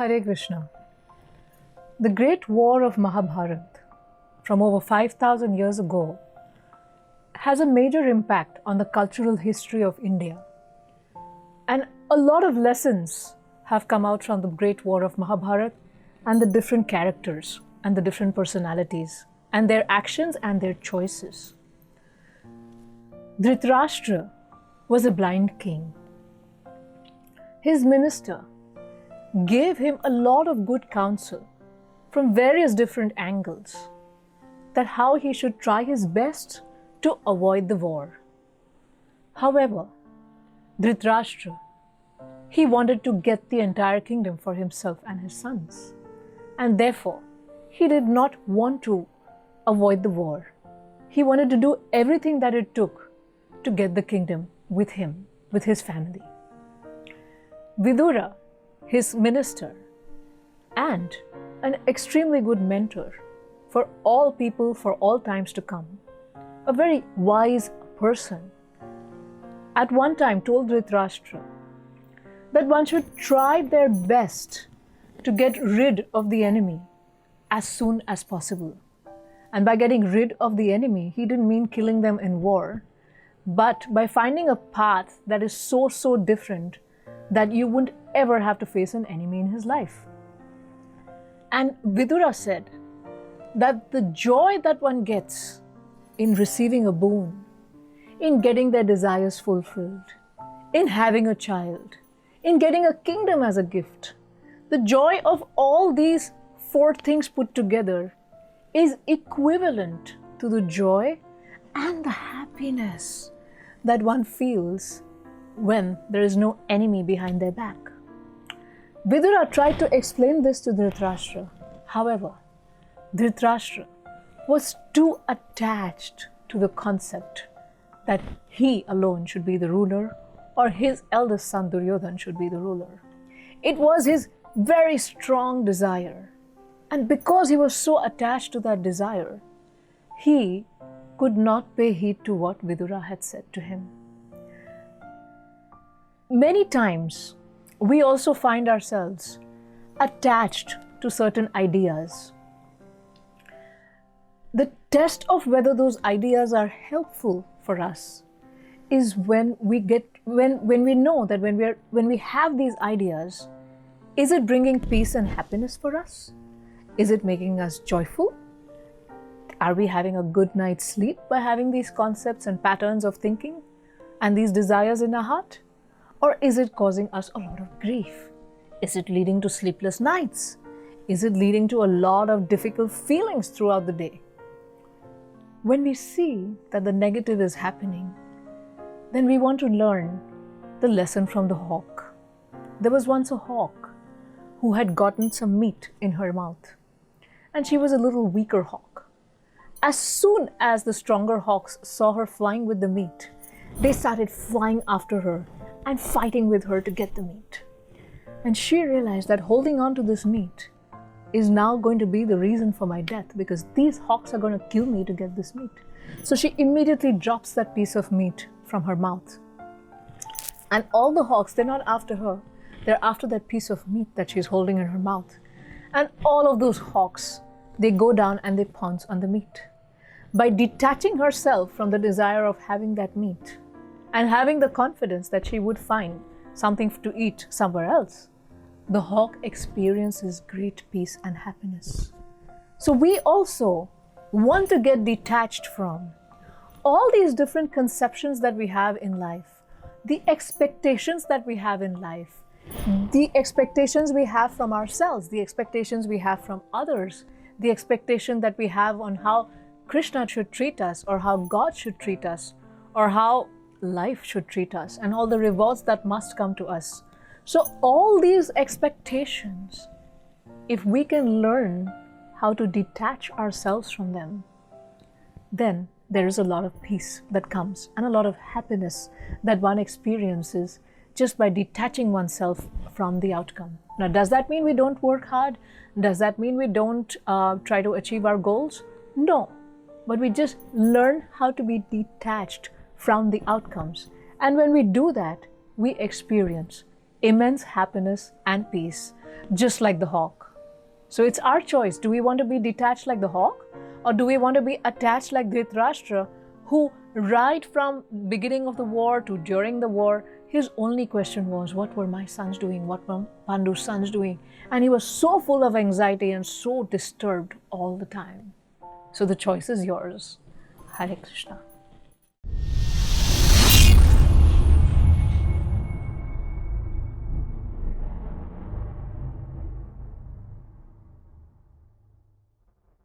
Hare Krishna. The great war of Mahabharata from over 5,000 years ago has a major impact on the cultural history of India. And a lot of lessons have come out from the great war of Mahabharata and the different characters and the different personalities and their actions and their choices. Dhritarashtra was a blind king. His minister gave him a lot of good counsel from various different angles that how he should try his best to avoid the war. However, Dhritarashtra, he wanted to get the entire kingdom for himself and his sons, and therefore he did not want to avoid the war. He wanted to do everything that it took to get the kingdom with him, with his family. Vidura, his minister, and an extremely good mentor for all people for all times to come, a very wise person, at one time told Dhritarashtra that one should try their best to get rid of the enemy as soon as possible. And by getting rid of the enemy, he didn't mean killing them in war, but by finding a path that is so different that you wouldn't ever have to face an enemy in his life. And Vidura said that the joy that one gets in receiving a boon, in getting their desires fulfilled, in having a child, in getting a kingdom as a gift, the joy of all these four things put together is equivalent to the joy and the happiness that one feels when there is no enemy behind their back. Vidura tried to explain this to Dhritarashtra. However, Dhritarashtra was too attached to the concept that he alone should be the ruler or his eldest son Duryodhana should be the ruler. It was his very strong desire. And because he was so attached to that desire, he could not pay heed to what Vidura had said to him. Many times, we also find ourselves attached to certain ideas. The test of whether those ideas are helpful for us is when we know that when we have these ideas, is it bringing peace and happiness for us? Is it making us joyful? Are we having a good night's sleep by having these concepts and patterns of thinking and these desires in our heart? Or is it causing us a lot of grief? Is it leading to sleepless nights? Is it leading to a lot of difficult feelings throughout the day? When we see that the negative is happening, then we want to learn the lesson from the hawk. There was once a hawk who had gotten some meat in her mouth, and she was a little weaker hawk. As soon as the stronger hawks saw her flying with the meat, they started flying after her and fighting with her to get the meat. And she realized that holding on to this meat is now going to be the reason for my death, because these hawks are going to kill me to get this meat. So she immediately drops that piece of meat from her mouth. And all the hawks, they're not after her, they're after that piece of meat that she's holding in her mouth. And all of those hawks, they go down and they pounce on the meat. By detaching herself from the desire of having that meat and having the confidence that she would find something to eat somewhere else, the hawk experiences great peace and happiness. So we also want to get detached from all these different conceptions that we have in life, the expectations that we have in life, the expectations we have from ourselves, the expectations we have from others, the expectation that we have on how Krishna should treat us, or how God should treat us, or how life should treat us, and all the rewards that must come to us. So all these expectations, if we can learn how to detach ourselves from them, then there is a lot of peace that comes and a lot of happiness that one experiences just by detaching oneself from the outcome. Now, does that mean we don't work hard? Does that mean we don't try to achieve our goals? No, but we just learn how to be detached from the outcomes. And when we do that, we experience immense happiness and peace, just like the hawk. So it's our choice. Do we want to be detached like the hawk, or do we want to be attached like Dhritarashtra, who right from beginning of the war to during the war, his only question was, what were my sons doing? What were Pandu's sons doing? And he was so full of anxiety and so disturbed all the time. So the choice is yours. Hare Krishna.